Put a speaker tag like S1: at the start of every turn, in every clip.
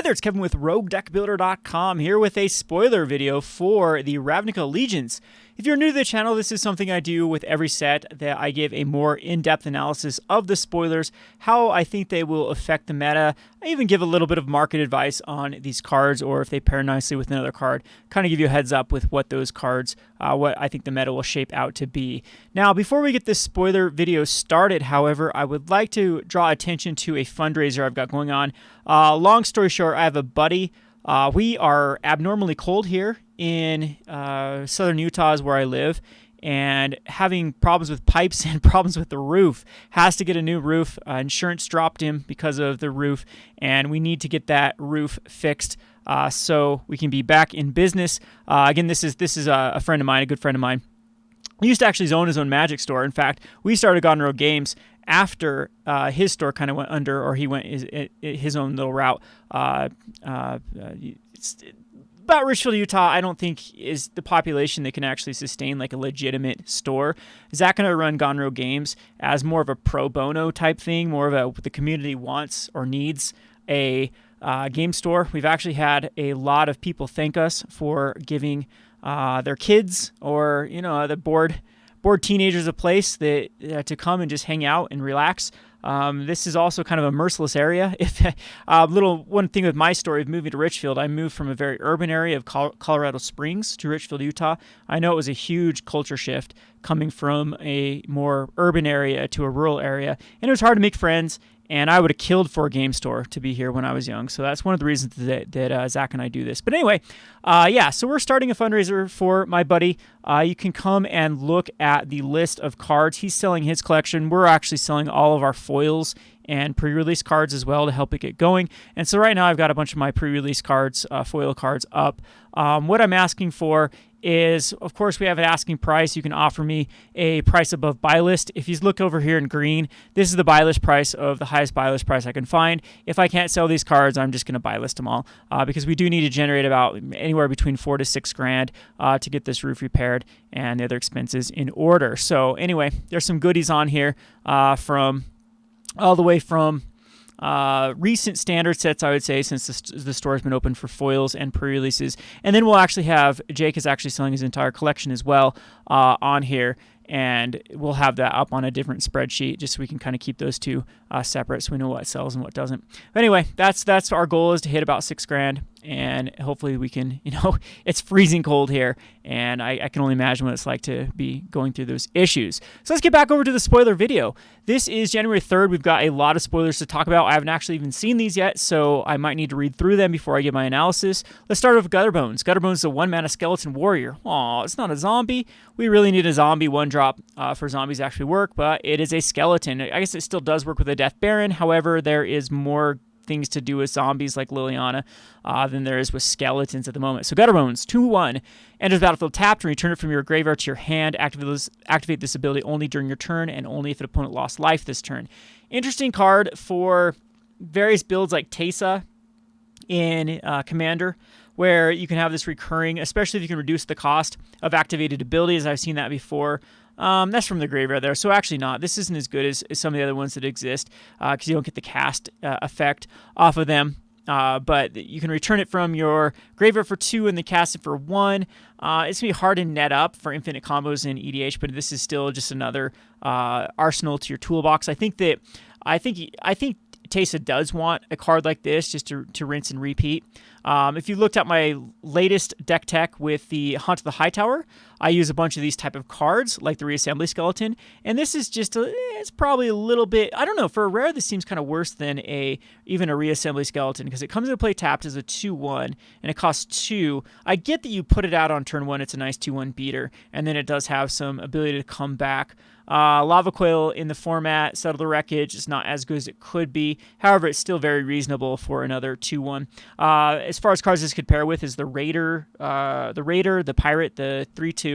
S1: there, it's Kevin with RogueDeckBuilder.com here with a spoiler video for the Ravnica Allegiance. If you're new to the channel, this is something I do with every set, that I give a more in-depth analysis of the spoilers, how I think they will affect the meta. I even give a little bit of market advice on these cards, or if they pair nicely with another card, kind of give you a heads up with what those cards, what I think the meta will shape out to be. Now, before we get this spoiler video started, however, I would like to draw attention to a fundraiser I've got going on. Long story short, I have a buddy. We are abnormally cold here in southern Utah is where I live, and having problems with pipes and problems with the roof. Has to get a new roof. Insurance dropped him because of the roof, and we need to get that roof fixed so we can be back in business. Again, this is a friend of mine, a good friend of mine. He used to actually own his own Magic store. In fact, we started Golden Road Games after his store kind of went under, or he went his own little route. About Richfield, Utah, I don't think is the population that can actually sustain like a legitimate store. Zach and I run Golden Road Games as more of a pro bono type thing, more of what the community wants or needs a game store. We've actually had a lot of people thank us for giving their kids or the bored teenagers a place that to come and just hang out and relax. This is also kind of a merciless area. If one thing with my story of moving to Richfield, I moved from a very urban area of Colorado Springs to Richfield, Utah. I know it was a huge culture shift coming from a more urban area to a rural area, and it was hard to make friends. And I would have killed for a game store to be here when I was young. So that's one of the reasons that Zach and I do this. But anyway, so we're starting a fundraiser for my buddy. You can come and look at the list of cards. He's selling his collection. We're actually selling all of our foils and pre-release cards as well to help it get going. And so right now I've got a bunch of my pre-release cards, foil cards up. What I'm asking for is, of course, we have an asking price. You can offer me a price above buy list. If you look over here in green, this is the buy list price of the highest buy list price I can find. If I can't sell these cards, I'm just going to buy list them all because we do need to generate about anywhere between $4,000 to $6,000 to get this roof repaired and the other expenses in order. So anyway, there's some goodies on here from all the way from recent standard sets, I would say, since the store has been open for foils and pre-releases. And then we'll actually have, Jake is actually selling his entire collection as well on here. And we'll have that up on a different spreadsheet just so we can kind of keep those two separate so we know what sells and what doesn't. But anyway, that's our goal, is to hit about $6,000. And hopefully we can, it's freezing cold here, and I can only imagine what it's like to be going through those issues. So let's get back over to the spoiler video. This is January 3rd. We've got a lot of spoilers to talk about. I haven't actually even seen these yet, so I might need to read through them before I give my analysis. Let's start with Gutterbones. Gutterbones is a 1-mana skeleton warrior. Aw, it's not a zombie. We really need a zombie 1-drop for zombies to actually work, but it is a skeleton. I guess it still does work with a Death Baron. However, there is more things to do with zombies like Liliana than there is with skeletons at the moment. So Gutterbones, 2/1, enters battlefield tapped and return it from your graveyard to your hand. Activate this ability only during your turn and only if an opponent lost life this turn. Interesting card for various builds like Teysa in Commander, where you can have this recurring, especially if you can reduce the cost of activated abilities. I've seen that before. That's from the graveyard there, so actually not. This isn't as good as some of the other ones that exist because you don't get the cast effect off of them. But you can return it from your graveyard for 2 and then cast it for 1. It's going to be hard to net up for infinite combos in EDH, but this is still just another arsenal to your toolbox. I think Teysa does want a card like this just to rinse and repeat. If you looked at my latest deck tech with the Hunt of the Hightower, I use a bunch of these type of cards, like the Reassembly Skeleton, and this is just, it's probably a little bit, I don't know, for a rare, this seems kind of worse than even a Reassembly Skeleton, because it comes into play tapped as a 2/1, and it costs 2. I get that you put it out on turn 1, it's a nice 2/1 beater, and then it does have some ability to come back. Lava Coil in the format, Settle the Wreckage, is not as good as it could be. However, it's still very reasonable for another 2/1. As far as cards this could pair with is the Raider, the Pirate, the 3/2.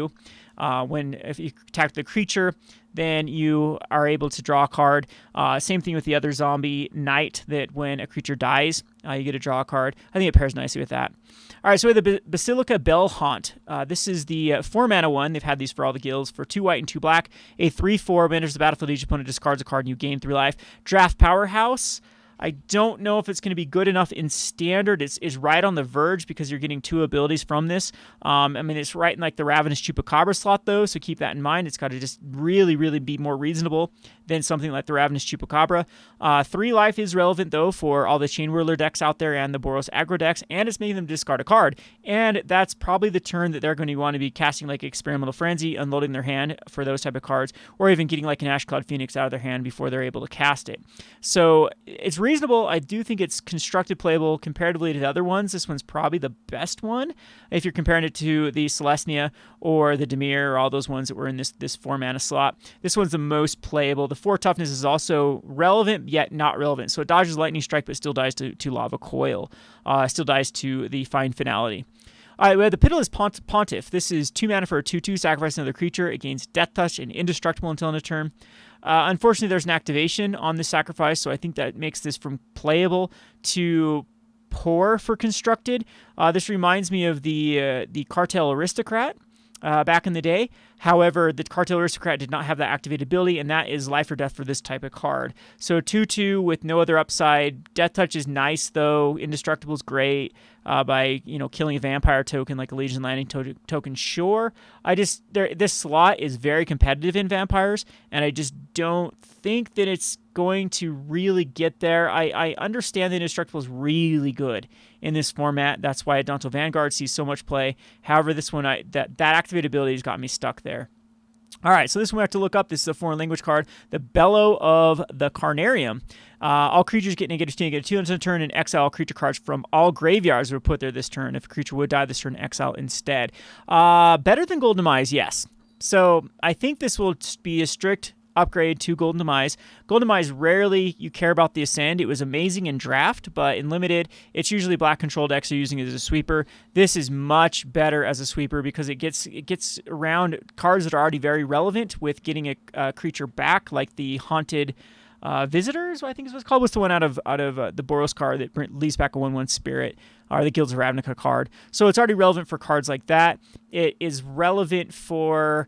S1: If you attack the creature, then you are able to draw a card. Same thing with the other zombie Knight, that when a creature dies, you get to draw a card. I think it pairs nicely with that. All right, so we have the Basilica Bell Haunt. This is the 4-mana one. They've had these for all the guilds for 2 white and 2 black. A 3/4 when enters the battlefield, each opponent discards a card and you gain 3 life. Draft Powerhouse. I don't know if it's going to be good enough in Standard. It's right on the verge because you're getting 2 abilities from this. I mean, it's right in like the Ravenous Chupacabra slot, though, so keep that in mind. It's got to just really, really be more reasonable than something like the Ravenous Chupacabra. 3 life is relevant, though, for all the Chain Whirler decks out there and the Boros aggro decks, and it's making them discard a card. And that's probably the turn that they're going to want to be casting like Experimental Frenzy, unloading their hand for those type of cards, or even getting like an Ash Cloud Phoenix out of their hand before they're able to cast it. So it's reasonable. I do think it's constructed playable comparatively to the other ones. This one's probably the best one if you're comparing it to the Celestia or the Dimir or all those ones that were in this 4 mana slot. This one's the most playable. The 4 toughness is also relevant, yet not relevant. So it dodges Lightning Strike, but still dies to Lava Coil. Still dies to the Fine Finality. All right, we have the Pitiless Pontiff. This is 2 mana for a 2/2, sacrifice another creature. It gains Death Touch and Indestructible until end of turn. Unfortunately, there's an activation on this sacrifice, so I think that makes this from playable to poor for constructed. This reminds me of the Cartel Aristocrat back in the day. However, the Cartel Aristocrat did not have that activated ability, and that is life or death for this type of card. So 2/2 with no other upside. Death Touch is nice, though. Indestructible is great by killing a vampire token like a Legion Landing token. Sure, this slot is very competitive in vampires, and I just don't think that it's going to really get there. I understand that Indestructible is really good in this format. That's why Adonto Vanguard sees so much play. However, this one, that activated ability has got me stuck there. All right, so this one we have to look up. This is a foreign language card. The Bellow of the Carnarium. All creatures get -2 until turn, and exile all creature cards from all graveyards were put there this turn. If a creature would die this turn, exile instead. Better than Golden Demise, yes. So I think this will be a strict upgrade to Golden Demise. Golden Demise, rarely you care about the Ascend. It was amazing in Draft, but in Limited, it's usually black control decks are using it as a sweeper. This is much better as a sweeper because it gets around cards that are already very relevant with getting a creature back, like the Haunted Visitors, I think is what it's called. What's the one out of the Boros card that leaves back a 1/1 Spirit, or the Guilds of Ravnica card. So it's already relevant for cards like that. It is relevant for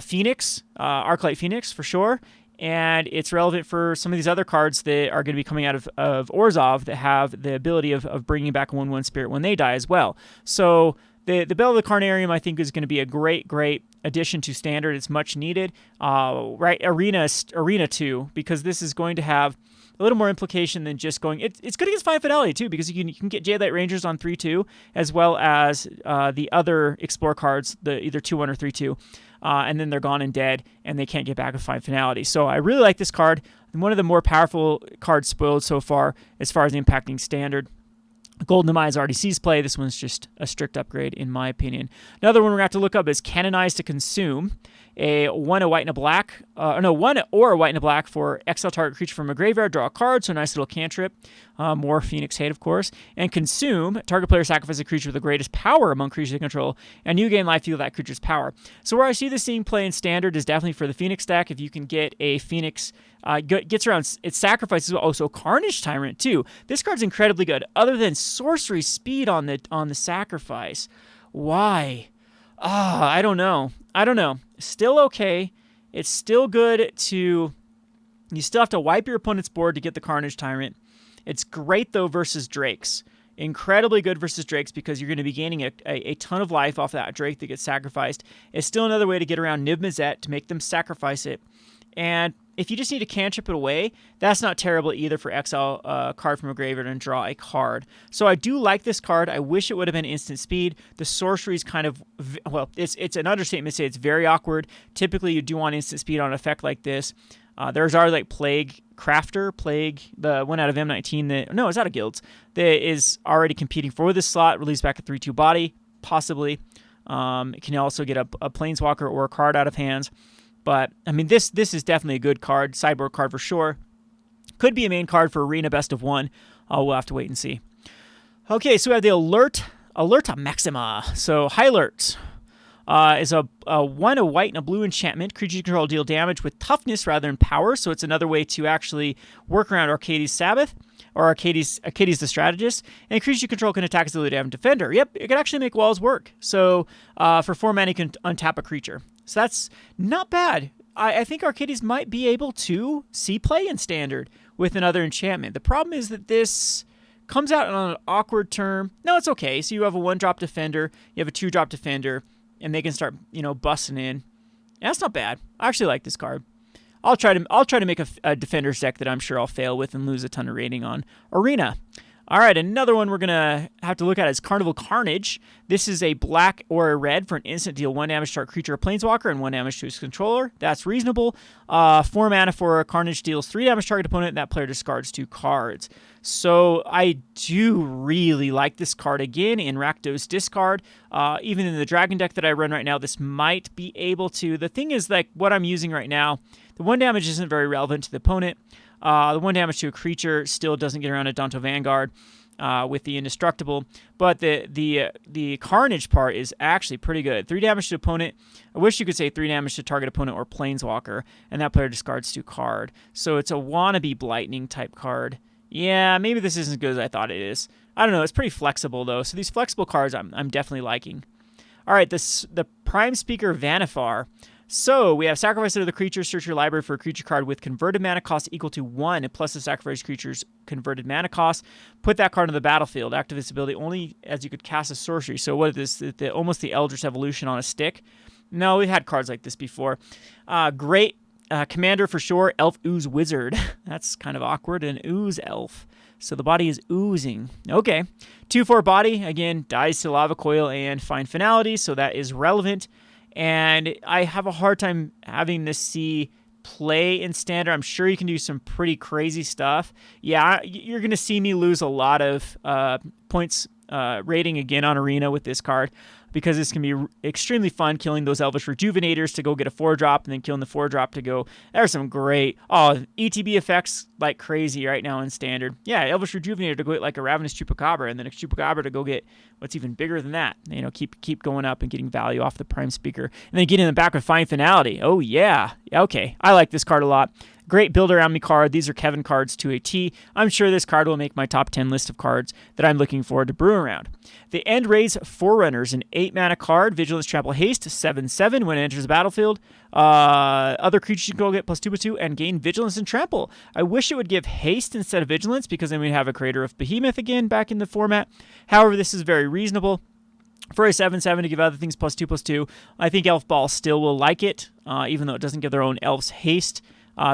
S1: Phoenix, Arclight Phoenix for sure, and it's relevant for some of these other cards that are going to be coming out of Orzhov that have the ability of bringing back a 1/1 Spirit when they die as well. So the Bellow of the Carnarium, I think, is going to be a great addition to Standard. It's much needed. Right, Arena 2, because this is going to have a little more implication than just going. It's good against Fine Fidelity too, because you can get Jadelight Rangers on 3/2, as well as the other Explore cards, the either 2/1 or 3/2, and then they're gone and dead, and they can't get back with Fine Finality. So I really like this card. One of the more powerful cards spoiled so far as impacting Standard. Golden Demise already sees play. This one's just a strict upgrade, in my opinion. Another one we're going to have to look up is Canonize to Consume. A 1 white and a black. 1 or a white and a black for exile target creature from a graveyard, draw a card, so a nice little cantrip. More Phoenix hate, of course. And Consume, target player sacrifices a creature with the greatest power among creatures they control, and you gain life equal to that creature's power. So where I see this seeing play in Standard is definitely for the Phoenix deck. If you can get a Phoenix, gets around its sacrifices, also Carnage Tyrant too. This card's incredibly good. Other than sorcery speed on the sacrifice, why? I don't know. Still okay. It's still good to. You still have to wipe your opponent's board to get the Carnage Tyrant. It's great though versus Drakes. Incredibly good versus Drakes because you're going to be gaining a ton of life off that Drake that gets sacrificed. It's still another way to get around Niv Mizzet to make them sacrifice it. And if you just need to cantrip it away, that's not terrible either for exile a card from a graveyard and draw a card. So I do like this card. I wish it would have been instant speed. The sorcery is kind of, well, it's an understatement to say it's very awkward. Typically, you do want instant speed on an effect like this. There's our like Plague Crafter, the one out of M19 it's out of Guilds, that is already competing for this slot, release back a 3/2 body, possibly. It can also get a Planeswalker or a card out of hands. But, I mean, this is definitely a good card, sideboard card for sure. Could be a main card for Arena Best of 1. We'll have to wait and see. Okay, so we have the Alert Maxima. So, High Alert is a 1 a white and a blue enchantment. Creature you control deal damage with toughness rather than power. So it's another way to actually work around Arcades Sabbath, or Arcades the Strategist. And creatures you control can attack as a damn defender. Yep, it can actually make walls work. So for 4 mana, you can untap a creature. So that's not bad. I think Arcades might be able to see play in Standard with another enchantment. The problem is that this comes out on an awkward turn. No, it's okay. So you have a 1-drop defender, you have a 2-drop defender, and they can start, busting in. And that's not bad. I actually like this card. I'll try to make a defender's deck that I'm sure I'll fail with and lose a ton of rating on. Arena. All right, another one we're going to have to look at is Carnival Carnage. This is a black or a red for an instant, deal 1 damage to our creature or planeswalker and 1 damage to his controller. That's reasonable. 4 mana for a Carnage, deals 3 damage to target opponent, and that player discards 2 cards. So I do really like this card again in Rockdose discard. Even in the Dragon deck that I run right now, this might be able to. The thing is, like, what I'm using right now, the 1 damage isn't very relevant to the opponent. The 1 damage to a creature still doesn't get around a Danto Vanguard with the Indestructible, but the Carnage part is actually pretty good. 3 damage to opponent. I wish you could say 3 damage to target opponent or Planeswalker, and that player discards 2 card. So it's a wannabe Blightning type card. Yeah, maybe this isn't as good as I thought it is. I don't know. It's pretty flexible, though. So these flexible cards I'm definitely liking. All right, the Prime Speaker Vanifar. So we have sacrifice another creature, search your library for a creature card with converted mana cost equal to 1 plus the sacrifice creature's converted mana cost. Put that card on the battlefield. Activate this ability only as you could cast a sorcery. So what is this? Almost the Eldritch Evolution on a stick. No, we've had cards like this before. Great commander for sure. Elf Ooze Wizard. That's kind of awkward. An Ooze Elf. So the body is oozing. Okay. 2/4 body. Again, dies to Lava Coil and Find Finality. So that is relevant. And I have a hard time having this see play in Standard. I'm sure you can do some pretty crazy stuff. Yeah, you're going to see me lose a lot of points rating again on Arena with this card, because this can be extremely fun killing those Elvish Rejuvenators to go get a 4-drop and then killing the 4-drop to go. There's some great ETB effects like crazy right now in Standard. Yeah, Elvish Rejuvenator to go get like a Ravenous Chupacabra, and then a Chupacabra to go get what's even bigger than that. Keep going up and getting value off the Prime Speaker. And then get in the back with Find Finality. Oh, yeah. Okay, I like this card a lot. Great build around me card. These are Kevin cards to a T. I'm sure this card will make my top 10 list of cards that I'm looking forward to brew around. The Endraze Forerunners, an 8-mana card. Vigilance, Trample, Haste, 7/7 when it enters the battlefield. Other creatures can go get +2/+2 and gain Vigilance and Trample. I wish it would give Haste instead of Vigilance, because then we'd have a Creator of Behemoth again back in the format. However, this is very reasonable. For a 7/7 to give other things +2/+2, I think Elf Ball still will like it, even though it doesn't give their own Elves Haste.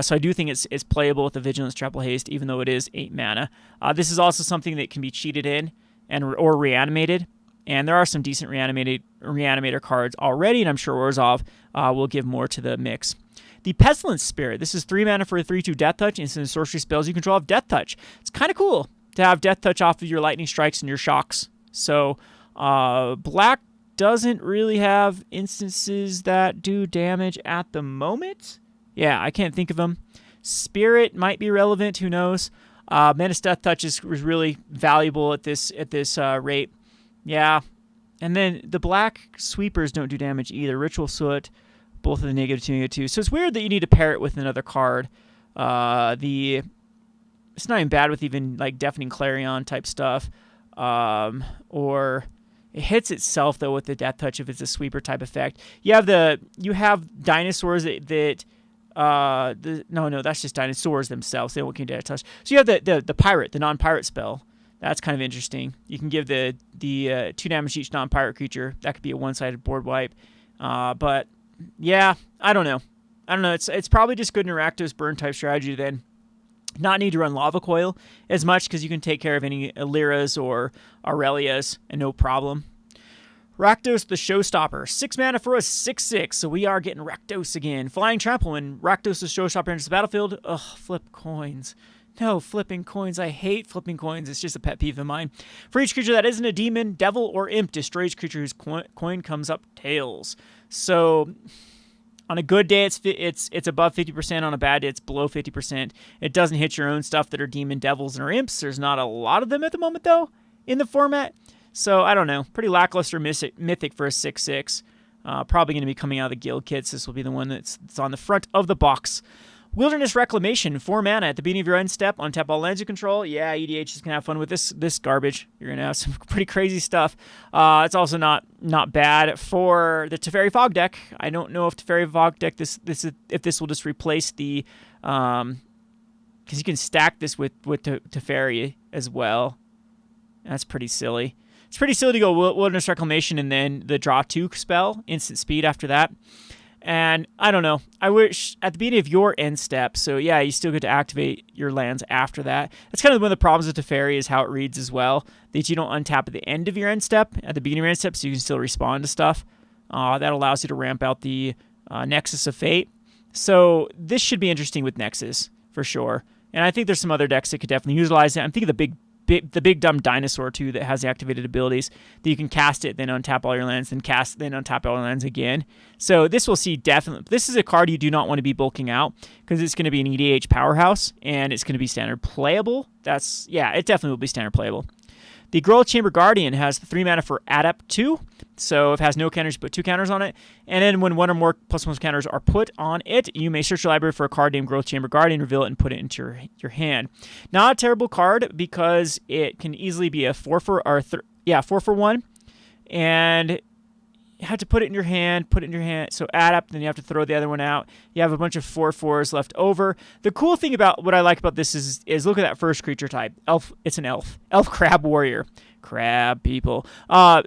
S1: So I do think it's playable with the Vigilance, Trample, Haste, even though it is 8 mana. This is also something that can be cheated in or reanimated, and there are some decent reanimator cards already, and I'm sure Orzhov will give more to the mix. The Pestilence Spirit. This is 3 mana for a 3/2 Death Touch. Instant sorcery spells you control have Death Touch. It's kind of cool to have Death Touch off of your Lightning Strikes and your Shocks. So black doesn't really have instances that do damage at the moment. Yeah, I can't think of them. Spirit might be relevant. Who knows? Menace Death Touch is really valuable at this rate. Yeah. And then the black sweepers don't do damage either. Ritual Soot, both of the -2, -2. So it's weird that you need to pair it with another card. It's not even bad with even like Deafening Clarion type stuff. Or it hits itself though with the Death Touch if it's a sweeper type effect. You have dinosaurs that no, that's just dinosaurs themselves. They won't get Death Touch. So you have the pirate, the non-pirate spell. That's kind of interesting. You can give the 2 damage each non-pirate creature. That could be a one-sided board wipe. But yeah, I don't know. It's probably just good in a Rakdos burn type strategy to then not need to run Lava Coil as much, because you can take care of any Lyras or Aurelias and no problem. Rakdos the Showstopper. 6 mana for a 6/6, so we are getting Rakdos again. Flying Trample. When Rakdos the Showstopper enters the battlefield, flip coins. No, flipping coins. I hate flipping coins. It's just a pet peeve of mine. For each creature that isn't a demon, devil, or imp, destroy each creature whose coin comes up tails. So on a good day, it's above 50%. On a bad day, it's below 50%. It doesn't hit your own stuff that are demon, devils, and or imps. There's not a lot of them at the moment, though, in the format. So, I don't know. Pretty lackluster Mythic for a 6/6. Probably going to be coming out of the guild kits. This will be the one that's on the front of the box. Wilderness Reclamation, 4 mana. At the beginning of your end step, untap all lands you control. Yeah, EDH is going to have fun with this garbage. You're going to have some pretty crazy stuff. It's also not bad for the Teferi Fog deck. I don't know if Teferi Fog deck, if this will just replace the because you can stack this with Teferi as well. That's pretty silly. It's pretty silly to go Wilderness Reclamation and then the draw 2 spell, instant speed after that. And I don't know. I wish at the beginning of your end step, so yeah, you still get to activate your lands after that. That's kind of one of the problems with Teferi is how it reads as well, that you don't untap at the end of your end step, at the beginning of your end step, so you can still respond to stuff. That allows you to ramp out the Nexus of Fate. So this should be interesting with Nexus, for sure. And I think there's some other decks that could definitely utilize it. I'm thinking the big dumb dinosaur too that has the activated abilities that you can cast it, then untap all your lands, then cast, then untap all your lands again. So this will see definitely. This is a card you do not want to be bulking out because it's going to be an EDH powerhouse and it's going to be standard playable. It definitely will be standard playable. The Growth Chamber Guardian has 3 mana for Adept 2, so if it has no counters, put 2 counters on it. And then when 1 or more +1 counters are put on it, you may search your library for a card named Growth Chamber Guardian, reveal it, and put it into your hand. Not a terrible card because it can easily be a 4 for 1, and you have to put it in your hand, so Adept, then you have to throw the other one out. You have a bunch of 4/4s left over. The cool thing about what I like about this is look at that first creature type. Elf, it's an elf. Elf Crab Warrior. Crab people.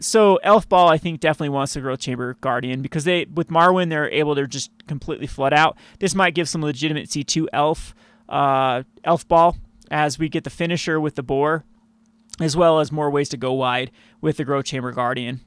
S1: So Elf Ball, I think, definitely wants the Growth Chamber Guardian because with Marwyn, they're able to just completely flood out. This might give some legitimacy to Elf Ball as we get the finisher with the Boar, as well as more ways to go wide with the Growth Chamber Guardian.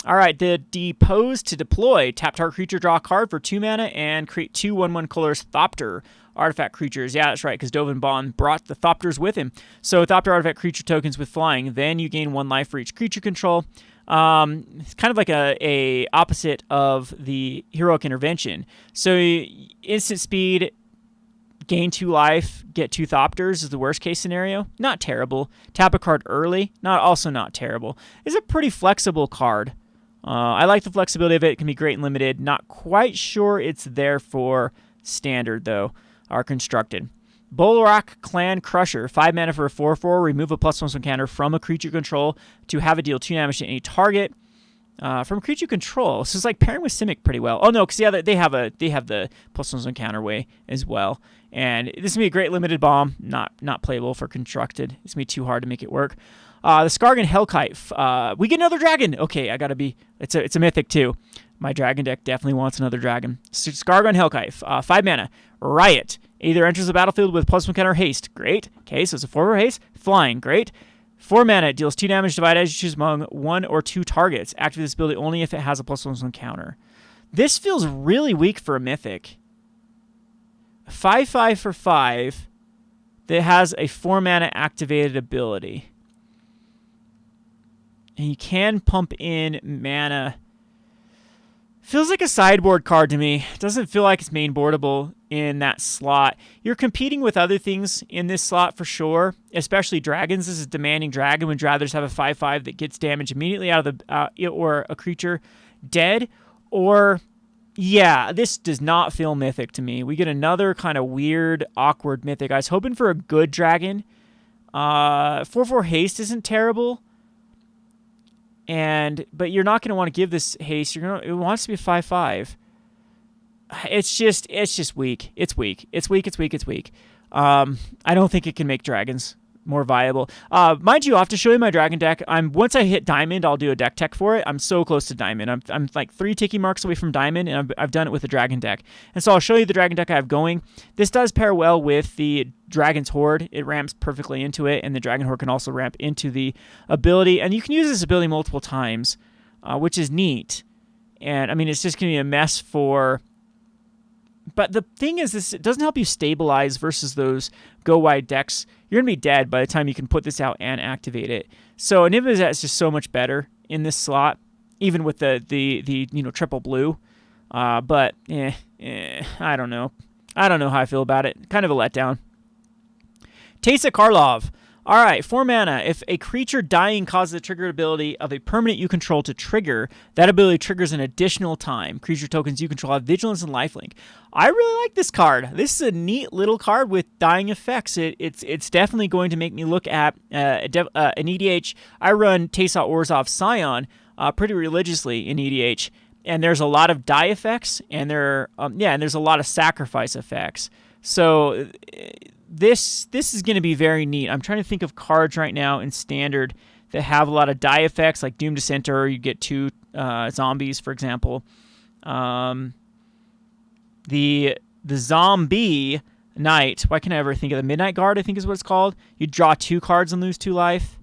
S1: All right, the Depose to deploy. Tap target creature, draw a card for 2 mana, and create 2 1/1 colors Thopter artifact creatures. Yeah, that's right, because Dovan Bond brought the Thopters with him. So Thopter artifact creature tokens with flying. Then you gain 1 life for each creature control. It's kind of like a opposite of the Heroic Intervention. So instant speed, gain 2 life, get 2 Thopters is the worst case scenario. Not terrible. Tap a card early. Also not terrible. It's a pretty flexible card. I like the flexibility of it. It can be great and limited. Not quite sure it's there for standard, though, or constructed. Bolrock Clan Crusher. 5 mana for a 4/4. Remove a +1/+1 counter from a creature control to have it deal 2 damage to any target. From creature control. So it's like pairing with Simic pretty well. Oh, no, because they have the +1/+1 counterway as well. And this is going to be a great limited bomb. Not playable for constructed. It's going to be too hard to make it work. The Skargan Hellkite. We get another dragon. Okay, I gotta be. It's a mythic too. My dragon deck definitely wants another dragon. Skargan Hellkite. 5 mana. Riot. Either enters the battlefield with +1 counter haste. Great. Okay, so it's a 4 haste. Flying. Great. 4 mana. It deals 2 damage divided as you choose among 1 or 2 targets. Activate this ability only if it has a +1/+1 counter. This feels really weak for a mythic. 5/5 for 5 that has a 4 mana activated ability. And you can pump in mana. Feels like a sideboard card to me. It doesn't feel like it's main boardable in that slot. You're competing with other things in this slot for sure, especially dragons. This is demanding dragon. Would rather have a 5/5 that gets damage immediately out of the or a creature dead. Or, yeah, this does not feel mythic to me. We get another kind of weird, awkward mythic. I was hoping for a good dragon. 4/4 haste isn't terrible. But you're not going to want to give this haste. It wants to be a 5/5. It's just weak. It's weak. I don't think it can make dragons more viable. Mind you, I'll have to show you my dragon deck. Once I hit diamond, I'll do a deck tech for it. I'm so close to diamond. I'm like 3 ticky marks away from diamond, and I've done it with the dragon deck. And so I'll show you the dragon deck I have going. This does pair well with the Dragon's Horde. It ramps perfectly into it, and the Dragon Horde can also ramp into the ability. And you can use this ability multiple times, which is neat. And, I mean, it's just going to be a mess for... But the thing is, it doesn't help you stabilize versus those go-wide decks. You're going to be dead by the time you can put this out and activate it. So Anivizet is just so much better in this slot, even with the triple blue. I don't know. I don't know how I feel about it. Kind of a letdown. Taste of Karlov. All right, 4 mana. If a creature dying causes the trigger ability of a permanent you control to trigger, that ability triggers an additional time. Creature tokens you control have vigilance and lifelink. I really like this card. This is a neat little card with dying effects. It's definitely going to make me look at an EDH. I run Taysot Orzhov Scion pretty religiously in EDH, and there's a lot of die effects, and there's a lot of sacrifice effects. So this is going to be very neat. I'm trying to think of cards right now in Standard that have a lot of die effects, like Doom Dissenter. You get 2 zombies, for example. The Zombie Knight. Why can't I ever think of the Midnight Guard? I think is what it's called. You draw 2 cards and lose 2 life.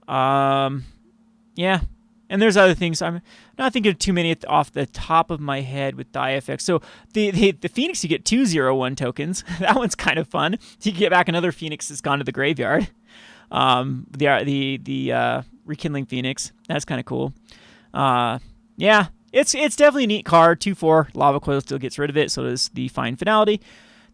S1: Yeah. And there's other things. I'm not thinking of too many off the top of my head with die effects. So the Phoenix, you get 2 0/1 tokens. That one's kind of fun. You get back another Phoenix that's gone to the graveyard. The Rekindling Phoenix. That's kind of cool. Yeah, it's definitely a neat card. 2/4 Lava Coil still gets rid of it. So does the Fine Finality.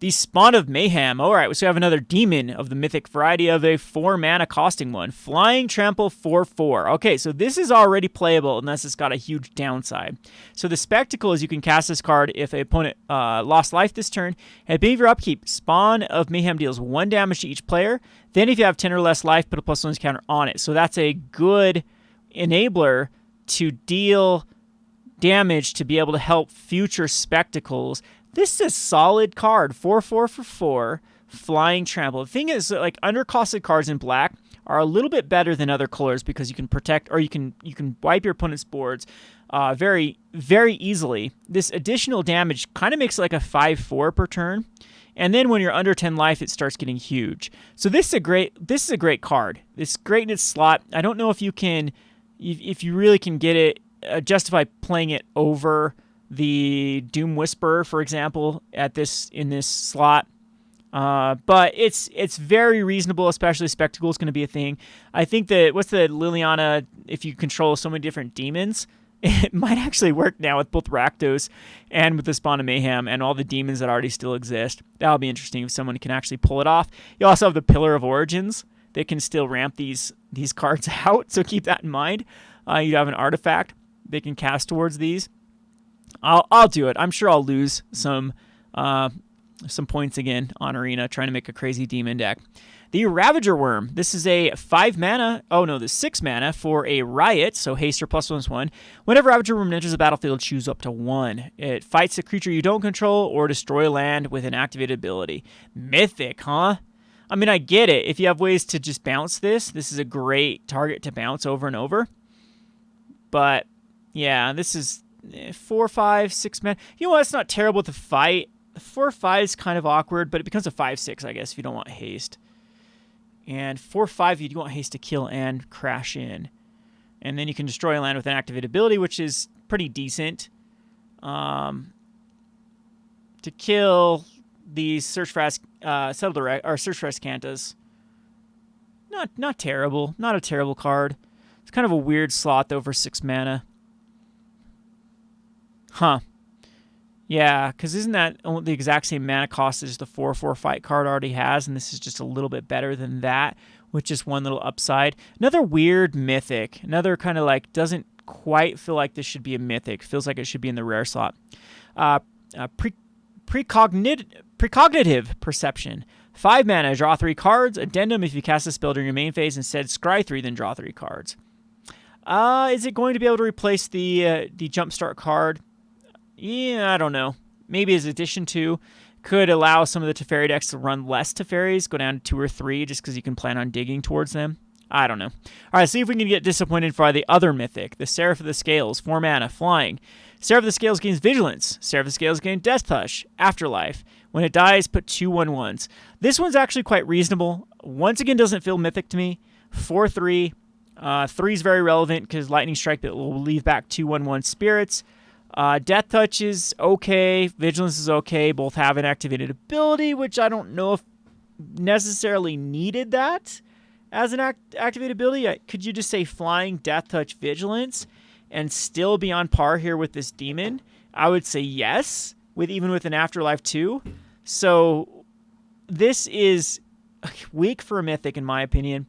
S1: The Spawn of Mayhem. All right, so we have another demon of the mythic variety of a 4 mana costing one. Flying Trample 4/4. Okay, so this is already playable unless it's got a huge downside. So the Spectacle is you can cast this card if an opponent lost life this turn. At the beginning of your upkeep, Spawn of Mayhem deals 1 damage to each player. Then if you have 10 or less life, put a +1 counter on it. So that's a good enabler to deal damage to be able to help future Spectacles. This is a solid card. 4/4 for 4. Flying Trample. The thing is, like, undercosted cards in black are a little bit better than other colors because you can protect, or you can wipe your opponent's boards very, very easily. This additional damage kind of makes it like a 5/4 per turn. And then when you're under 10 life, it starts getting huge. So this is a great card. It's great in its slot. I don't know if you really can get it, justify playing it over the Doom Whisperer, for example, in this slot. But it's very reasonable, especially Spectacle is going to be a thing. I think that, what's the Liliana, if you control so many different demons, it might actually work now with both Rockdose and with the Spawn of Mayhem and all the demons that already still exist. That'll be interesting if someone can actually pull it off. You also have the Pillar of Origins that can still ramp these cards out, so keep that in mind. You have an artifact they can cast towards these. I'll do it. I'm sure I'll lose some points again on Arena trying to make a crazy demon deck. The Ravager Worm. This is a 5 mana. Oh no, the 6 mana for a Riot. So haste or +1/+1. Whenever Ravager Worm enters the battlefield, choose up to 1. It fights a creature you don't control or destroy land with an activated ability. Mythic, huh? I mean, I get it. If you have ways to just bounce this is a great target to bounce over and over. But yeah, this is 4, 5, 6 mana. You know what? It's not terrible to fight. 4, 5 is kind of awkward, but it becomes a 5, 6, I guess, if you don't want haste. And 4, 5, you do want haste to kill and crash in. And then you can destroy a land with an activated ability, which is pretty decent. To kill the Search for Ascantas. Not terrible. Not a terrible card. It's kind of a weird slot, though, for 6 mana. Huh. Yeah, because isn't that the exact same mana cost as the 4/4 fight card already has, and this is just a little bit better than that, with just one little upside. Another weird mythic. Another kind of like, doesn't quite feel like this should be a mythic. Feels like it should be in the rare slot. Precognitive Perception. 5 mana, draw 3 cards. Addendum, if you cast a spell during your main phase, instead scry 3, then draw 3 cards. Is it going to be able to replace the Jumpstart card? Yeah, I don't know. Maybe as addition to, could allow some of the Teferi decks to run less Teferis, go down to 2 or 3, just because you can plan on digging towards them. I don't know. All right, see if we can get disappointed for the other mythic, the Seraph of the Scales, 4 mana, flying. Seraph of the Scales gains Vigilance. Seraph of the Scales gains Death Touch, Afterlife. When it dies, put 2 1/1s. This one's actually quite reasonable. Once again, doesn't feel mythic to me. 4/3. 3 is very relevant because Lightning Strike that will leave back 2 1/1 spirits. Death Touch is okay. Vigilance is okay. Both have an activated ability, which I don't know if necessarily needed that as an activated ability. Could you just say Flying, Death Touch, Vigilance, and still be on par here with this demon? I would say yes, even with an Afterlife 2. So this is weak for a mythic, in my opinion.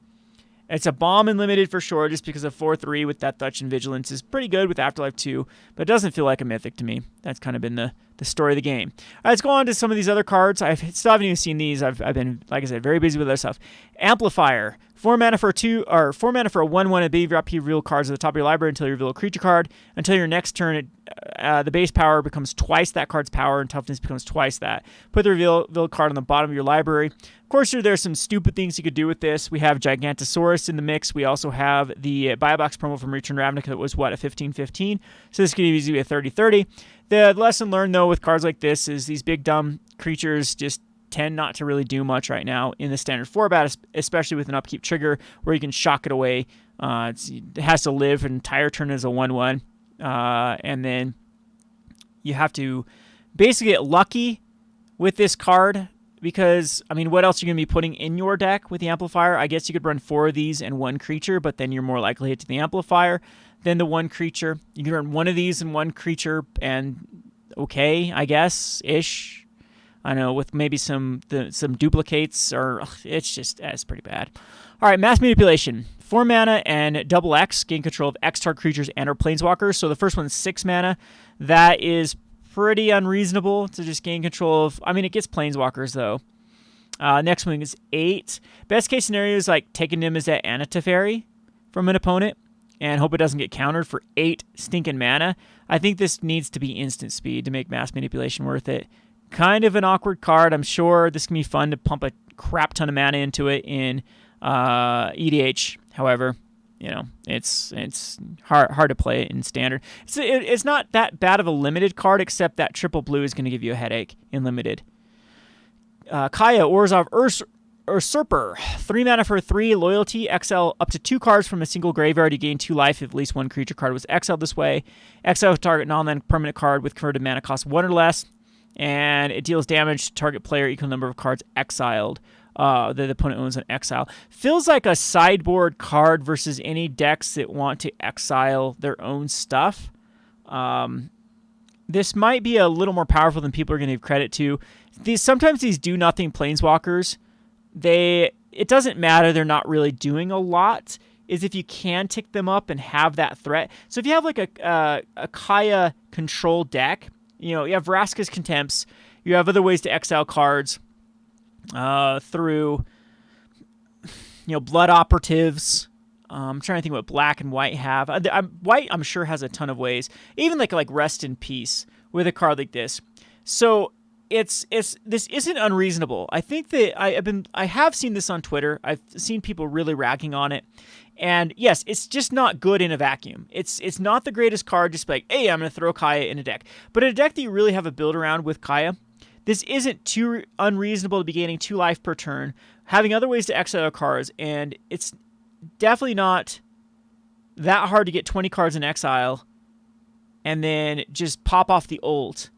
S1: It's a bomb and limited for sure, just because of 4/3 with Death Touch and Vigilance is pretty good with Afterlife 2, but it doesn't feel like a mythic to me. That's kind of been the story of the game. All right, let's go on to some of these other cards. I still haven't even seen these. I've been, like I said, very busy with other stuff. Amplifier, 4 mana for a 1/1 ability. Drop you reveal cards at the top of your library until you reveal a creature card. Until your next turn, the base power becomes twice that card's power, and toughness becomes twice that. Put the reveal card on the bottom of your library. Of course, there's some stupid things you could do with this. We have Gigantosaurus in the mix. We also have the buy box promo from Return Ravnica that was, a 15/15? So this could easily be a 30/30. The lesson learned, though, with cards like this is these big, dumb creatures just tend not to really do much right now in the standard format, especially with an upkeep trigger where you can shock it away. It has to live an entire turn as a 1/1, and then you have to basically get lucky with this card because, what else are you going to be putting in your deck with the Amplifier? I guess you could run 4 of these and 1 creature, but then you're more likely to hit to the Amplifier than the 1 creature. You can run 1 of these and 1 creature, and okay, I guess, ish. I know, with maybe some duplicates, or it's pretty bad. All right, Mass Manipulation. 4 mana and double X, gain control of X target creatures and/or planeswalkers. So the first one's 6 mana. That is pretty unreasonable to just gain control of. It gets planeswalkers, though. Next one is 8. Best case scenario is like taking them as that Anateferi from an opponent and hope it doesn't get countered for 8 stinking mana. I think this needs to be instant speed to make Mass Manipulation worth it. Kind of an awkward card. I'm sure this can be fun to pump a crap ton of mana into it in EDH. However, it's hard to play it in standard. It's not that bad of a limited card, except that triple blue is going to give you a headache in limited. Kaya, Orzhov Usurper. 3 mana for 3, loyalty, exile up to 2 cards from a single graveyard. You gain 2 life if at least 1 creature card was exiled this way. Exile target non-land permanent card with converted mana cost 1 or less. And it deals damage to target player equal number of cards exiled that the opponent owns on exile. Feels like a sideboard card versus any decks that want to exile their own stuff. This might be a little more powerful than people are going to give credit to. Sometimes these do-nothing planeswalkers, it doesn't matter, they're not really doing a lot, is if you can tick them up and have that threat. So if you have like a Kaya control deck, you have Vraska's Contempts. You have other ways to exile cards through, Blood Operatives. I'm trying to think what Black and White have. White, I'm sure, has a ton of ways. Even like Rest in Peace with a card like this. So this isn't unreasonable. I think that I have seen this on Twitter. I've seen people really ragging on it. And yes, it's just not good in a vacuum. It's not the greatest card, just like, hey, I'm going to throw Kaya in a deck. But in a deck that you really have a build around with Kaya, this isn't too unreasonable to be gaining 2 life per turn, having other ways to exile cards, and it's definitely not that hard to get 20 cards in exile and then just pop off the ult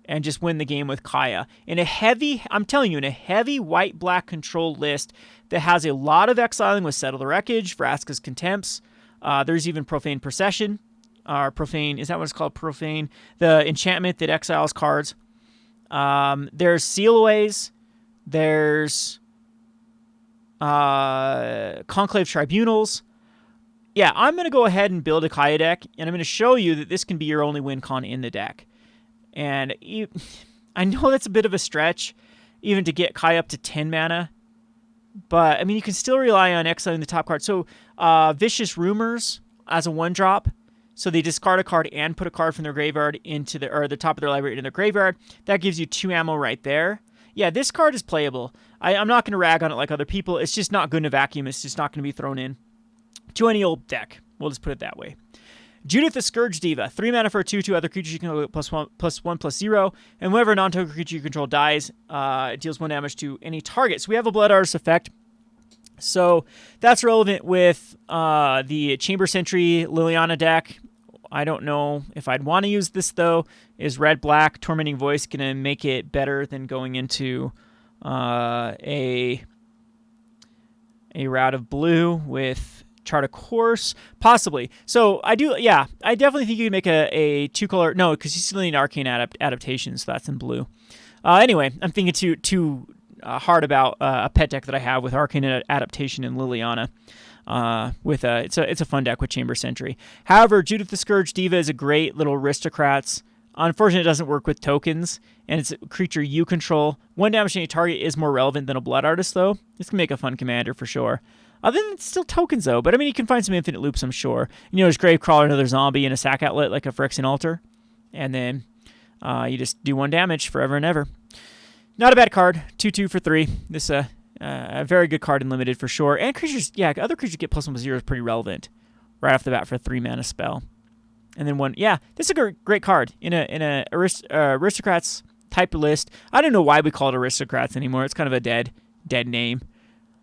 S1: and just win the game with Kaya. I'm telling you, in a heavy white-black control list that has a lot of exiling with Settle the Wreckage, Vraska's Contempts, there's even Profane Procession, Profane, is that what it's called? Profane? The enchantment that exiles cards. There's Sealaways, there's Conclave Tribunals. Yeah, I'm going to go ahead and build a Kaya deck, and I'm going to show you that this can be your only win con in the deck. And I know that's a bit of a stretch, even to get Kaya up to 10 mana. But, you can still rely on exiling the top card. So, Vicious Rumors as a 1-drop. So they discard a card and put a card from their graveyard into the top of their library into their graveyard. That gives you 2 ammo right there. Yeah, this card is playable. I'm not going to rag on it like other people. It's just not good in a vacuum. It's just not going to be thrown in to any old deck. We'll just put it that way. Judith the Scourge Diva. 3 mana for a 2/2. Other creatures you can go +1/+0. And whenever a non-token creature you control dies, it deals 1 damage to any target. So we have a Blood Artist effect. So that's relevant with the Chamber Sentry Liliana deck. I don't know if I'd want to use this, though. Is red-black Tormenting Voice going to make it better than going into a route of blue with Chart a Course? Possibly. So I definitely think you can make a 2-color... No, because you still need Arcane adaptation, so that's in blue. Anyway, I'm thinking too hard about a pet deck that I have with Arcane adaptation and Liliana. It's a fun deck with Chamber Sentry. However, Judith the Scourge Diva is a great little Aristocrats. Unfortunately, it doesn't work with tokens, and it's a creature you control. 1 damage to any target is more relevant than a Blood Artist, though. This can make a fun commander for sure. Other than it's still tokens, though. But, I mean, you can find some infinite loops, I'm sure. There's Gravecrawler, another zombie, and a sack outlet like a Phyrexian Altar. And then you just do 1 damage forever and ever. Not a bad card. 2/2 for 3. This is a very good card in Limited for sure. And creatures, yeah, other creatures get +1/+0 is pretty relevant right off the bat for a 3-mana spell. And then this is a great card in a Aristocrats type list. I don't know why we call it Aristocrats anymore. It's kind of a dead name.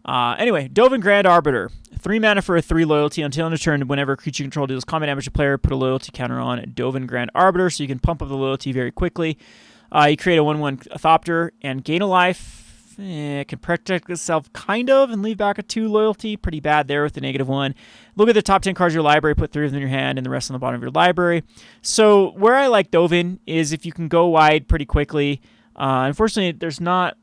S1: Anyway, Dovan Grand Arbiter. 3 mana for a 3 loyalty. Until end of turn, whenever a creature you control deals combat damage to player, put a loyalty counter on Dovan Grand Arbiter, so you can pump up the loyalty very quickly. You create a 1/1 Thopter and gain a life. It can protect itself kind of and leave back a 2 loyalty. Pretty bad there with the -1. Look at the top 10 cards of your library, put 3 of them in your hand and the rest on the bottom of your library. So where I like Dovan is if you can go wide pretty quickly. Unfortunately, there's not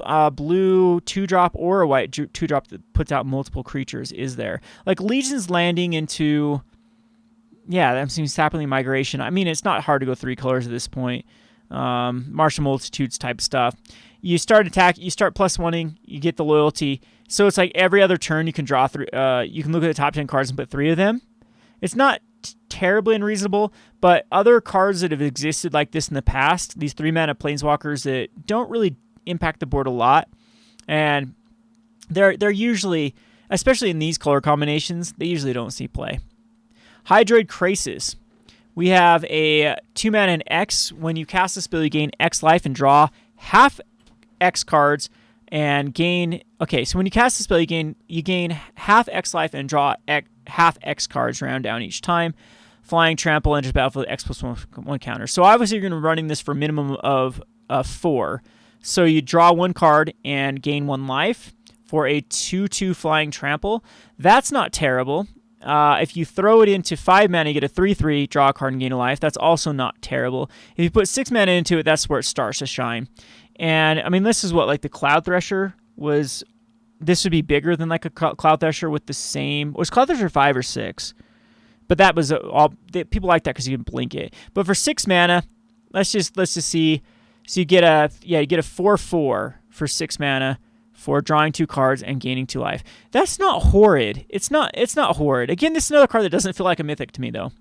S1: a blue 2-drop or a white 2-drop that puts out multiple creatures, is there? Like Legion's Landing into, I'm seeing Sapling Migration. I mean, it's not hard to go 3 colors at this point. Martial Multitudes type stuff. You start +1ing, you get the loyalty. So it's like every other turn you can draw 3. You can look at the top 10 cards and put 3 of them. It's not terribly unreasonable, but other cards that have existed like this in the past, these 3-mana Planeswalkers that don't really impact the board a lot, and they're usually, especially in these color combinations, they usually don't see play. Hydroid Krasis. We have a 2-mana and X. When you cast a spell, you gain X life and draw half X cards and gain. Okay, so when you cast a spell, you gain half X life and draw half X cards round down each time. Flying, trample, enters battlefield X+1 counter. So obviously you're going to be running this for a minimum of 4. So you draw 1 card and gain 1 life for a 2/2 flying trample. That's not terrible. If you throw it into 5 mana, you get a 3/3, draw a card and gain a life. That's also not terrible. If you put 6 mana into it, that's where it starts to shine. And, I mean, this is what, like, the Cloud Thresher was. This would be bigger than, like, a Cloud Thresher with the same. Was Cloud Thresher 5 or 6? But that was all. People like that because you can blink it. But for 6 mana, let's just see. So you get a 4/4 for 6 mana for drawing 2 cards and gaining 2 life. That's not horrid. It's not horrid. Again, this is another card that doesn't feel like a mythic to me though.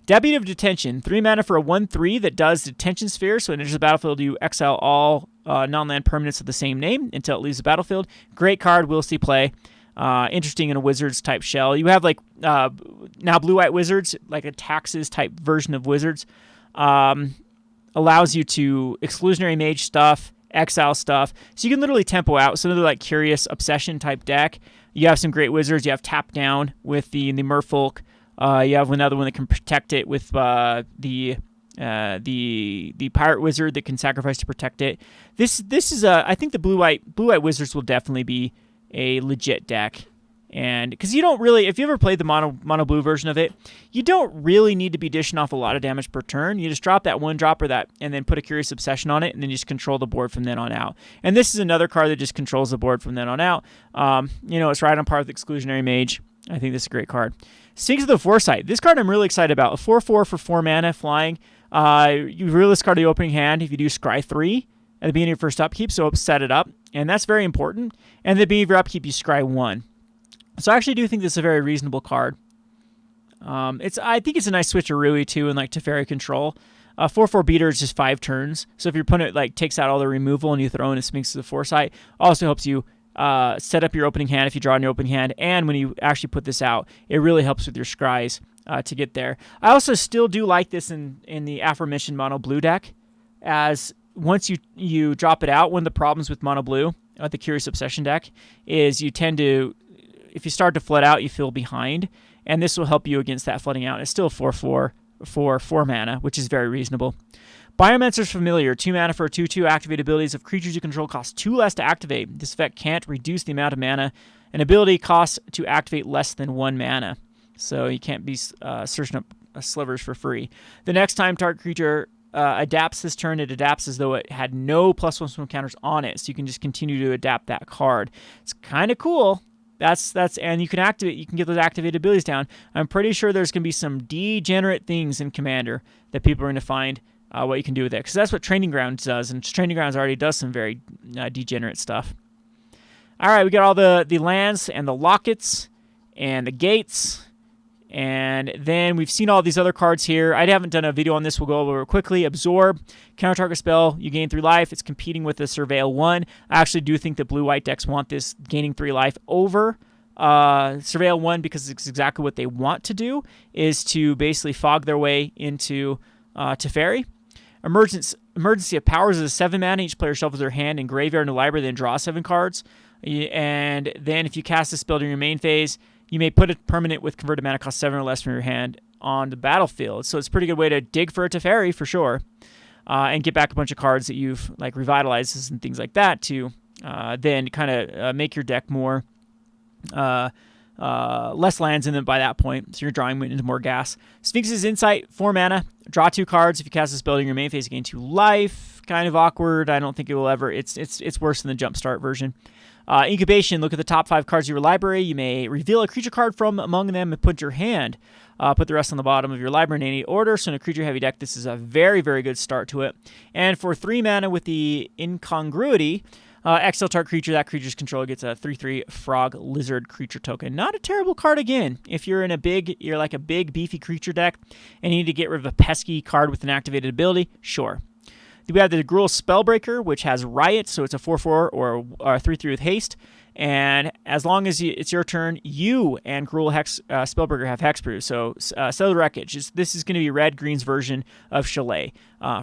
S1: Deputy of Detention. 3 mana for a 1/3 that does Detention Sphere. So when it enters the battlefield, you exile all non-land permanents of the same name until it leaves the battlefield. Great card. Will see play. Interesting in a Wizards type shell. You have like now blue-white Wizards, like a Taxes type version of Wizards. Allows you to exclusionary mage stuff, exile stuff. So you can literally tempo out. So another like Curious Obsession type deck. You have some great Wizards. You have Tap Down with the Merfolk. You have another one that can protect it with the Pirate Wizard that can sacrifice to protect it. This is I think the blue-white Wizards will definitely be a legit deck. And because you don't really, if you ever played the mono blue version of it, you don't really need to be dishing off a lot of damage per turn. You just drop that 1-drop or that, and then put a Curious Obsession on it, and then you just control the board from then on out. And this is another card that just controls the board from then on out. It's right on par with Exclusionary Mage. I think this is a great card. Sphinx of the Foresight. This card I'm really excited about. A 4/4 for 4 mana flying. You reveal this card to the opening hand if you do Scry 3 at the beginning of your first upkeep, so set it up, and that's very important. And at the beginning of your upkeep, you Scry 1. So I actually do think this is a very reasonable card. I think it's a nice switcheroo too, and like Teferi control. 4/4 beater is just 5 turns. So if your opponent like takes out all the removal and you throw in a Sphinx of the Foresight, also helps you set up your opening hand if you draw in your opening hand. And when you actually put this out, it really helps with your scries to get there. I also still do like this in the aforementioned mono blue deck, as once you drop it out, one of the problems with mono blue, the Curious Obsession deck, is you tend to, if you start to flood out, you feel behind, and this will help you against that flooding out. It's still 4/4 for 4 mana, which is very reasonable. Biomancer's Familiar. 2 mana for 2/2 activate abilities of creatures you control cost 2 less to activate. This effect can't reduce the amount of mana. An ability costs to activate less than 1 mana, so you can't be searching up slivers for free. The next time target creature adapts this turn, it adapts as though it had no +1 counters on it, so you can just continue to adapt that card. It's kind of cool. And you can get those activated abilities down. I'm pretty sure there's going to be some degenerate things in Commander that people are going to find what you can do with it, because that's what Training Grounds does, and Training Grounds already does some very degenerate stuff. All right, we got all the lands and the lockets and the gates. And then we've seen all these other cards here. I haven't done a video on this. We'll go over it quickly. Absorb, counter target spell. You gain 3 life. It's competing with the Surveil 1. I actually do think that blue-white decks want this gaining 3 life over Surveil 1 because it's exactly what they want to do, is to basically fog their way into Teferi. Emergency of Powers is a 7 mana. Each player shuffles their hand and graveyard in the library, then draw 7 cards. And then if you cast a spell during your main phase, you may put a permanent with converted mana cost 7 or less from your hand on the battlefield. So it's a pretty good way to dig for a Teferi for sure, and get back a bunch of cards that you've like revitalized and things like that to then kind of make your deck more less lands in them by that point. So you're drawing into more gas. Sphinx's Insight, 4 mana, draw 2 cards. If you cast a spell during your main phase, you gain 2 life. Kind of awkward. I don't think it will ever. It's worse than the Jumpstart version. Incubation, look at the top 5 cards of your library. You may reveal a creature card from among them and put your hand. Put the rest on the bottom of your library in any order. So in a creature-heavy deck, this is a very, very good start to it. And for 3 mana with the Incongruity, exile target creature, that creature's controller gets a 3/3 frog lizard creature token. Not a terrible card again. If you're like a big, beefy creature deck and you need to get rid of a pesky card with an activated ability, sure. We have the Gruul Spellbreaker, which has Riot, so it's a 4/4 or a 3/3 with haste. And as long as it's your turn, you and Gruul Spellbreaker have Hexproof. So Settled Wreckage. This is going to be Red-Green's version of Chalet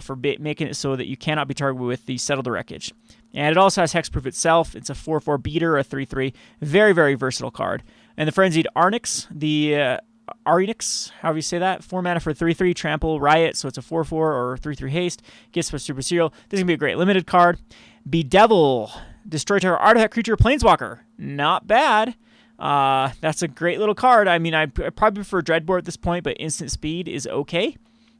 S1: for making it so that you cannot be targeted with the Settled Wreckage. And it also has Hexproof itself. It's a 4/4 beater, a 3/3. Very, very versatile card. And the Frenzied Arnix, Arenix, however you say that, 4 mana for 3/3, trample, riot, so it's a 4/4 or 3/3 haste, gets for super serial. This is going to be a great limited card. Bedevil, destroy target artifact creature, planeswalker. Not bad. That's a great little card. I mean, I probably prefer Dreadbore at this point, but instant speed is okay.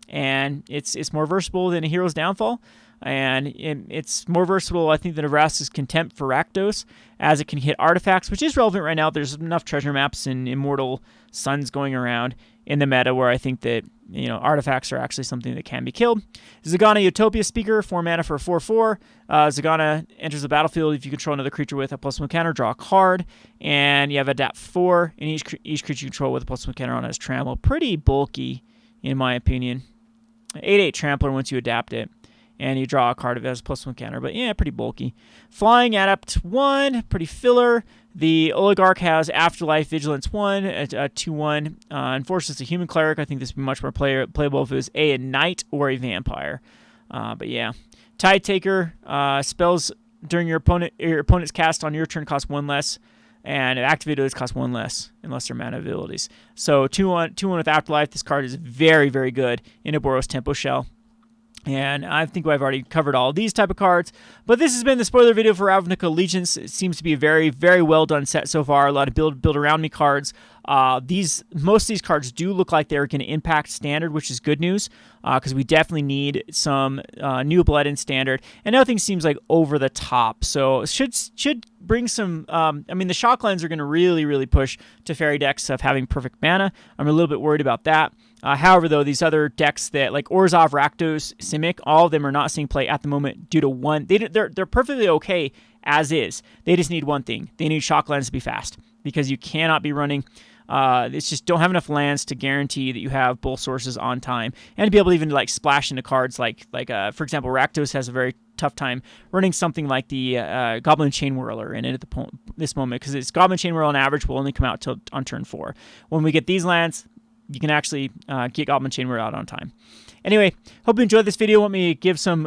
S1: And it's more versatile than a Hero's Downfall. And it's more versatile, I think, than Vraska's Contempt for Rakdos, as it can hit artifacts, which is relevant right now. There's enough treasure maps and Immortal Suns going around in the meta where I think that artifacts are actually something that can be killed. Zagana Utopia Speaker, 4 mana for a 4/4. Zagana enters the battlefield if you control another creature with a +1 counter, draw a card, and you have Adapt 4, and each creature you control with a +1 counter on has Trample. Pretty bulky, in my opinion. 8/8 Trampler once you adapt it. And you draw a card if it has a +1 counter. But yeah, pretty bulky. Flying, Adapt 1, pretty filler. The Oligarch has Afterlife, Vigilance 1, a 2/1. Unfortunately, it's a Human Cleric. I think this would be much more playable if it was a Knight or a Vampire. But yeah. Tide Taker, spells during your opponent's cast on your turn cost 1 less. And activated abilities cost 1 less, unless they're mana abilities. So 2/1 with Afterlife. This card is very, very good in a Boros Tempo Shell. And I think I've already covered all of these type of cards. But this has been the spoiler video for Ravnica Allegiance. It seems to be a very, very well done set so far. A lot of build around me cards. Most of these cards do look like they're going to impact Standard, which is good news, because we definitely need some new blood in Standard. And nothing seems like over the top. So should bring some. I mean, the Shocklands are going to really, really push Teferi decks of having perfect mana. I'm a little bit worried about that. However, though, these other decks that like Orzhov, Rakdos, Simic, all of them are not seeing play at the moment due to one. They're perfectly okay as is. They just need one thing. They need Shocklands to be fast, because you cannot be running. It's just don't have enough lands to guarantee that you have both sources on time, and to be able to even like splash into cards like for example, Rakdos has a very tough time running something like the Goblin Chain Whirler in it at this moment, because its Goblin Chain Whirler on average will only come out till on turn 4. When we get these lands, you can actually get Goblin Chain Whirler out on time. Anyway, hope you enjoyed this video. Want me to give some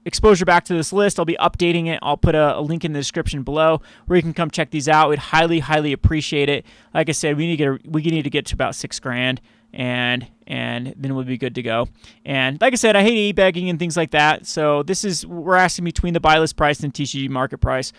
S1: exposure back to this list. I'll be updating it. I'll put a link in the description below where you can come check these out. We'd highly, highly appreciate it. Like I said, we need to get to about $6,000, and then we'll be good to go. And like I said, I hate e-begging and things like that. So we're asking between the buy list price and TCG market price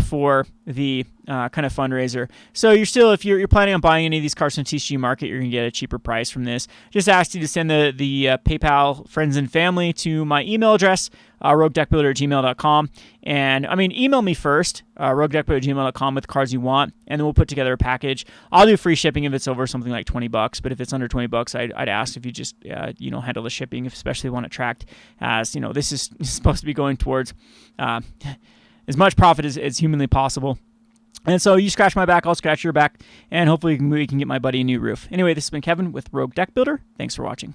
S1: for the kind of fundraiser. So if you're planning on buying any of these cards from TCG market, you're gonna get a cheaper price from this. Just ask you to send the PayPal friends and family to my email address, roguedeckbuilder@gmail.com. And I mean, email me first, roguedeckbuilder@gmail.com with cards you want, and then we'll put together a package. I'll do free shipping if it's over something like $20, but if it's under $20, I'd ask if you just handle the shipping, especially if you want it tracked, as this is supposed to be going towards as much profit as humanly possible. And so you scratch my back, I'll scratch your back, and hopefully we can get my buddy a new roof. Anyway, this has been Kevin with Rogue Deck Builder. Thanks for watching.